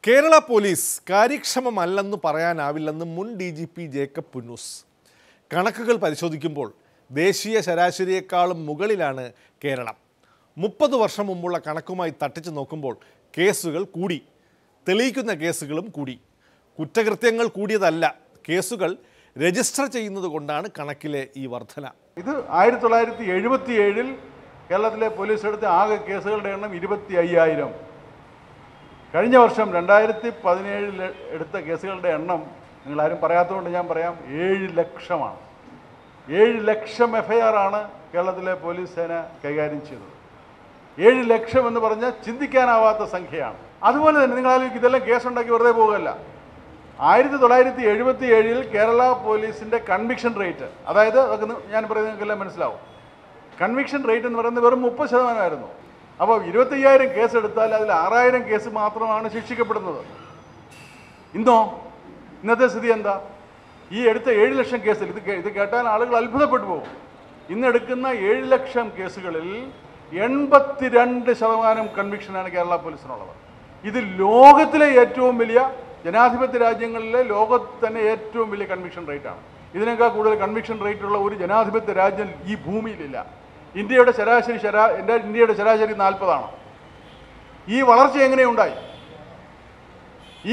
Kerala police കാര്യക്ഷമമല്ലെന്ന് പറയാനാവില്ലെന്ന് മുൻ DGP Jacob Punnoose. കണക്കുകൾ പരിശോധിക്കുമ്പോൾ ദേശീയ ശരാശരിയേക്കാളും മുകളിലാണ് കേരളം. 30 വർഷം മുമ്പുള്ള കണക്കുമായി തട്ടിച്ചു നോക്കുമ്പോൾ കേസുകൾ കൂടി, തെളിയിക്കുന്ന കേസുകളും കൂടി. കുറ്റകൃത്യങ്ങൾ കൂടിയതല്ല, കേസുകൾ രജിസ്റ്റർ ചെയ്യുന്നത് കൊണ്ടാണ് കണക്കിലെ ഈ വർധന. ഇത് 1977 കേരളത്തിലെ പോലീസ് എടുത്ത ആകെ കേസുകളുടെ എണ്ണം 25,000. കഴിഞ്ഞ വർഷം 2017 എടുത്ത കേസുകളുടെ എണ്ണം നിങ്ങളാരും പറയാത്തതുകൊണ്ട് ഞാൻ പറയാം, 7 ലക്ഷമാണ്. 7 ലക്ഷം FIR ആണ് കേരളത്തിലെ പോലീസ് സേന കൈകാര്യം ചെയ്തത്. 7 ലക്ഷം എന്ന് പറഞ്ഞാൽ ചിന്തിക്കാനാവാത്ത സംഖ്യയാണ്. അതുപോലെ തന്നെ നിങ്ങൾ ആലോചിക്കും, ഇതെല്ലാം കേസുണ്ടാക്കി വെറുതെ പോകുകയല്ല. 1977 കേരള പോലീസിൻ്റെ കൺവിക്ഷൻ റേറ്റ്, അതായത് അതൊക്കെ ഞാൻ പറയുന്നത് നിങ്ങൾക്കെല്ലാം മനസ്സിലാവും. കൺവിക്ഷൻ റേറ്റ് എന്ന് പറയുന്നത് വെറും 30% അപ്പോൾ 25,000 കേസ് എടുത്താൽ അതിൽ 6,000 കേസ് മാത്രമാണ് ശിക്ഷിക്കപ്പെടുന്നത്. ഇന്നത്തെ സ്ഥിതി എന്താ? ഈ എടുത്ത 7 ലക്ഷം കേസിൽ ഇത് കേട്ടാൽ ആളുകൾ അത്ഭുതപ്പെട്ടു പോകും. ഇന്നെടുക്കുന്ന 7 ലക്ഷം കേസുകളിൽ 82% കൺവിക്ഷനാണ് കേരള പോലീസിനുള്ളത്. ഇത് ലോകത്തിലെ ഏറ്റവും വലിയ ജനാധിപത്യ രാജ്യങ്ങളിലെ ലോകത്ത് തന്നെ ഏറ്റവും വലിയ കൺവിക്ഷൻ റേറ്റാണ്. ഇതിനേക്കാൾ കൂടുതൽ കൺവിക്ഷൻ റേറ്റുള്ള ഒരു ജനാധിപത്യ രാജ്യം ഈ ഭൂമിയിലില്ല. ഇന്ത്യയുടെ ശരാശരി 40ആണ്. ഈ വളർച്ച എങ്ങനെയുണ്ടായി?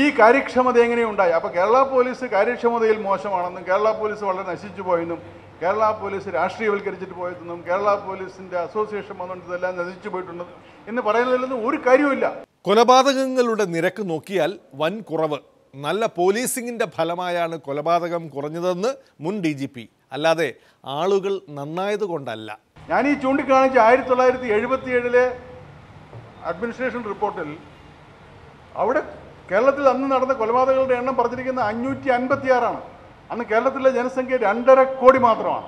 ഈ കാര്യക്ഷമത എങ്ങനെയുണ്ടായി? അപ്പോൾ കേരള പോലീസ് കാര്യക്ഷമതയിൽ മോശമാണെന്നും കേരള പോലീസ് വളരെ നശിച്ചു പോയെന്നും കേരള പോലീസ് രാഷ്ട്രീയവൽക്കരിച്ചിട്ട് പോയെന്നും കേരള പോലീസിൻ്റെ അസോസിയേഷൻ വന്നുകൊണ്ട് ഇതെല്ലാം നശിച്ചു പോയിട്ടുണ്ട് എന്ന് പറയുന്നതിലൊന്നും ഒരു കാര്യവുമില്ല. കൊലപാതകങ്ങളുടെ നിരക്ക് നോക്കിയാൽ വൻ കുറവ്. നല്ല പോലീസിങ്ങിൻ്റെ ഫലമായാണ് കൊലപാതകം കുറഞ്ഞതെന്ന് മുൻ DGP, അല്ലാതെ ആളുകൾ നന്നായതുകൊണ്ടല്ല. ഞാൻ ഈ ചൂണ്ടിക്കാണിച്ച 1977 അഡ്മിനിസ്ട്രേഷൻ റിപ്പോർട്ടിൽ അവിടെ കേരളത്തിൽ അന്ന് നടന്ന കൊലപാതകങ്ങളുടെ എണ്ണം പറഞ്ഞിരിക്കുന്ന 556 അന്ന് കേരളത്തിലെ ജനസംഖ്യ 2.5 കോടി മാത്രമാണ്.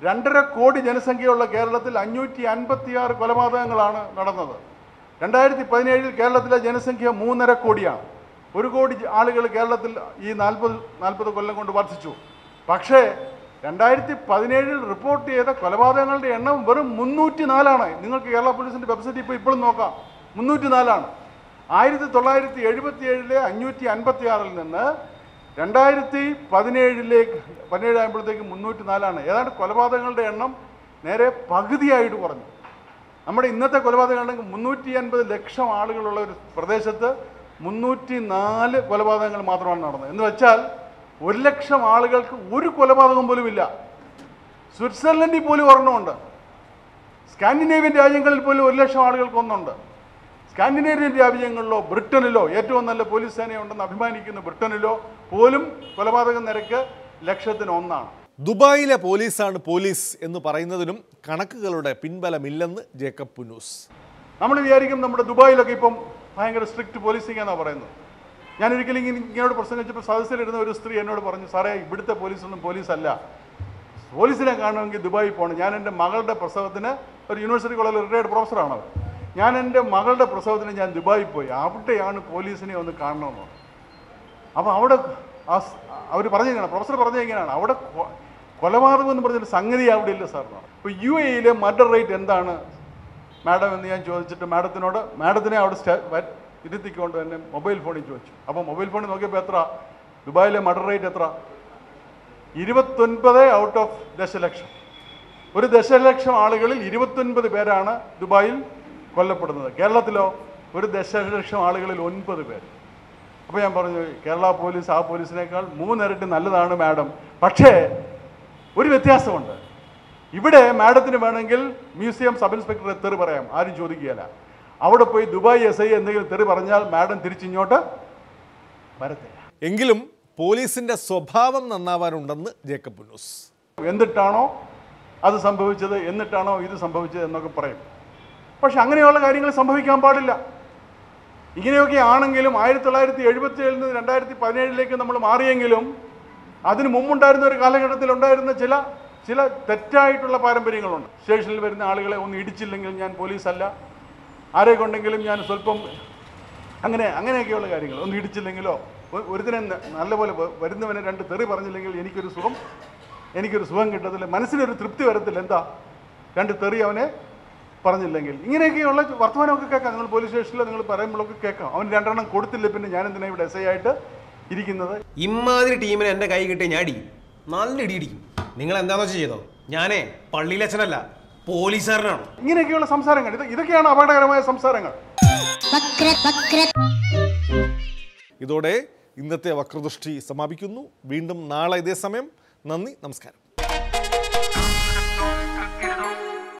2.5 കോടി ജനസംഖ്യയുള്ള കേരളത്തിൽ 556 കൊലപാതകങ്ങളാണ് നടന്നത്. 2017 കേരളത്തിലെ ജനസംഖ്യ 3.5 കോടിയാണ്. 1 കോടി ആളുകൾ കേരളത്തിൽ ഈ 40 കൊല്ലം കൊണ്ട് വർദ്ധിച്ചു. പക്ഷേ 2017 റിപ്പോർട്ട് ചെയ്ത കൊലപാതകങ്ങളുടെ എണ്ണം വെറും 304. നിങ്ങൾക്ക് കേരള പോലീസിൻ്റെ വെബ്സൈറ്റ് ഇപ്പോഴും നോക്കാം, 304. 1977 556 നിന്ന് 2017 ആയപ്പോഴത്തേക്ക് 304. ഏതാണ്ട് കൊലപാതകങ്ങളുടെ എണ്ണം നേരെ പകുതിയായിട്ട് കുറഞ്ഞു. നമ്മുടെ ഇന്നത്തെ കൊലപാതകങ്ങളുണ്ടെങ്കിൽ 350 ലക്ഷം ആളുകളുള്ള ഒരു പ്രദേശത്ത് 304 കൊലപാതകങ്ങൾ മാത്രമാണ് നടന്നത്. എന്ന് വെച്ചാൽ 1 ലക്ഷം ആളുകൾക്ക് ഒരു കൊലപാതകം പോലും ഇല്ല. സ്വിറ്റ്സർലൻഡിൽ പോലും ഒരെണ്ണമുണ്ട്. സ്കാൻഡിനേവിയൻ രാജ്യങ്ങളിൽ പോലും 1 ലക്ഷം ആളുകൾക്ക് ഒന്നുണ്ട്. സ്കാൻഡിനേവിയൻ രാജ്യങ്ങളിലോ ബ്രിട്ടനിലോ ഏറ്റവും നല്ല പോലീസ് സേനയുണ്ടെന്ന് അഭിമാനിക്കുന്ന ബ്രിട്ടനിലോ പോലും കൊലപാതക നിരക്ക് 1,000,000 ദുബായിലെ പോലീസാണ് പോലീസ് എന്ന് പറയുന്നതിനും കണക്കുകളുടെ പിൻബലമില്ലെന്ന് ജേക്കബ് പുന്നൂസ്. നമ്മൾ വിചാരിക്കും നമ്മുടെ ദുബായിലൊക്കെ ഇപ്പം ഭയങ്കര സ്ട്രിക്റ്റ് പോലീസിംഗ് എന്നാണ് പറയുന്നത്. ഞാനൊരിക്കലും ഇങ്ങനോട് പ്രസംഗിച്ചപ്പോൾ സദസ്സിലിരുന്ന ഒരു സ്ത്രീ എന്നോട് പറഞ്ഞു, സാറേ ഇവിടുത്തെ പോലീസൊന്നും പോലീസല്ല, പോലീസിനെ കാണുമെങ്കിൽ ദുബായിൽ പോകണം. ഞാൻ എൻ്റെ മകളുടെ പ്രസവത്തിന്, ഒരു യൂണിവേഴ്സിറ്റി കോളേജിൽ റിട്ടയർഡ് പ്രൊഫസറാണ്, ഞാൻ എൻ്റെ മകളുടെ പ്രസവത്തിന് ഞാൻ ദുബായിൽ പോയി, അവിടെയാണ് പോലീസിനെ ഒന്ന് കാണണമെന്ന് പറഞ്ഞു. അപ്പോൾ അവിടെ അവർ പറഞ്ഞിരിക്കണം, പ്രൊഫസർ പറഞ്ഞിരിക്കുകയാണ്, അവിടെ കൊലപാതകം എന്ന് പറഞ്ഞൊരു സംഗതി അവിടെ ഇല്ല സാർ. ഇപ്പോൾ UAE മർഡർ റേറ്റ് എന്താണ് മാഡം എന്ന് ഞാൻ ചോദിച്ചിട്ട് മാഡത്തിനെ അവിടെ ഇരുത്തിക്കൊണ്ട് തന്നെ മൊബൈൽ ഫോണിൽ ചോദിച്ചു. അപ്പോൾ മൊബൈൽ ഫോണിൽ നോക്കിയപ്പോൾ എത്ര, ദുബായിലെ മർഡർ റേറ്റ് എത്ര? 29 ഔട്ട് ഓഫ് ദശലക്ഷം. ഒരു ദശലക്ഷം ആളുകളിൽ 29 പേരാണ് ദുബായിൽ കൊല്ലപ്പെടുന്നത്. കേരളത്തിലോ ഒരു ദശലക്ഷം ആളുകളിൽ 9 പേര്. അപ്പോൾ ഞാൻ പറഞ്ഞു, കേരള പോലീസ് ആ പോലീസിനേക്കാൾ 3 ഇരട്ടി നല്ലതാണ് മാഡം. പക്ഷേ ഒരു വ്യത്യാസമുണ്ട്. ഇവിടെ മാഡത്തിന് വേണമെങ്കിൽ മ്യൂസിയം സബ് ഇൻസ്പെക്ടറെ തെറി പറയാം, ആരും ചോദിക്കുകയില്ല. അവിടെ പോയി ദുബായ് SI എന്തെങ്കിലും തെറി പറഞ്ഞാൽ മാഡം തിരിച്ചിങ്ങോട്ട് വരത്തില്ല. എങ്കിലും പോലീസിന്റെ സ്വഭാവം നന്നാവാനുണ്ടെന്ന് ജേക്കബ് പുന്നൂസ്. എന്നിട്ടാണോ അത് സംഭവിച്ചത്, എന്നിട്ടാണോ ഇത് സംഭവിച്ചത് എന്നൊക്കെ പറയും. പക്ഷെ അങ്ങനെയുള്ള കാര്യങ്ങൾ സംഭവിക്കാൻ പാടില്ല. ഇങ്ങനെയൊക്കെ ആണെങ്കിലും 1977 നിന്ന് 2017 നമ്മൾ മാറിയെങ്കിലും അതിന് മുമ്പുണ്ടായിരുന്ന ഒരു കാലഘട്ടത്തിൽ ഉണ്ടായിരുന്ന ചില തെറ്റായിട്ടുള്ള പാരമ്പര്യങ്ങളുണ്ട്. സ്റ്റേഷനിൽ വരുന്ന ആളുകളെ ഒന്ന് ഇടിച്ചില്ലെങ്കിൽ ഞാൻ പോലീസല്ല, ആരെ കൊണ്ടെങ്കിലും ഞാൻ സ്വല്പം അങ്ങനെയൊക്കെയുള്ള കാര്യങ്ങൾ, ഒന്ന് ഇടിച്ചില്ലെങ്കിലോ ഒരുതിനെ നല്ലപോലെ വരുന്നവനെ 2 തെറി പറഞ്ഞില്ലെങ്കിൽ എനിക്കൊരു സുഖം കിട്ടത്തില്ല, മനസ്സിനൊരു തൃപ്തി വരത്തില്ല. എന്താ 2 തെറി അവനെ പറഞ്ഞില്ലെങ്കിൽ ഇങ്ങനെയൊക്കെയുള്ള വർത്തമാനമൊക്കെ കേൾക്കാം. നിങ്ങൾ പോലീസ് സ്റ്റേഷനിൽ നിങ്ങൾ പറയുമ്പോഴൊക്കെ കേൾക്കാം. അവൻ 2 എണ്ണം കൊടുത്തില്ല, പിന്നെ ഞാൻ എന്തിനാ ഇവിടെ SI ആയിട്ട് ഇരിക്കുന്നത്? ഇമാതിരി ടീമിനെ എൻ്റെ കൈ കിട്ടിയ ഞാൻ അടിക്കും, നല്ല ഇടിക്കും. നിങ്ങൾ എന്താണെന്ന് വെച്ച് ചെയ്തോ, ഞാനേ പള്ളിയിലച്ഛനല്ല, പോലീസുകാരനാണ്. ഇങ്ങനെയൊക്കെയുള്ള സംസാരങ്ങൾ, ഇതൊക്കെയാണ് അപകടകരമായ സംസാരങ്ങൾ. ഇതോടെ ഇന്നത്തെ വക്രദൃഷ്ടി സമാപിക്കുന്നു. വീണ്ടും നാളെ ഇതേ സമയം. നന്ദി, നമസ്കാരം.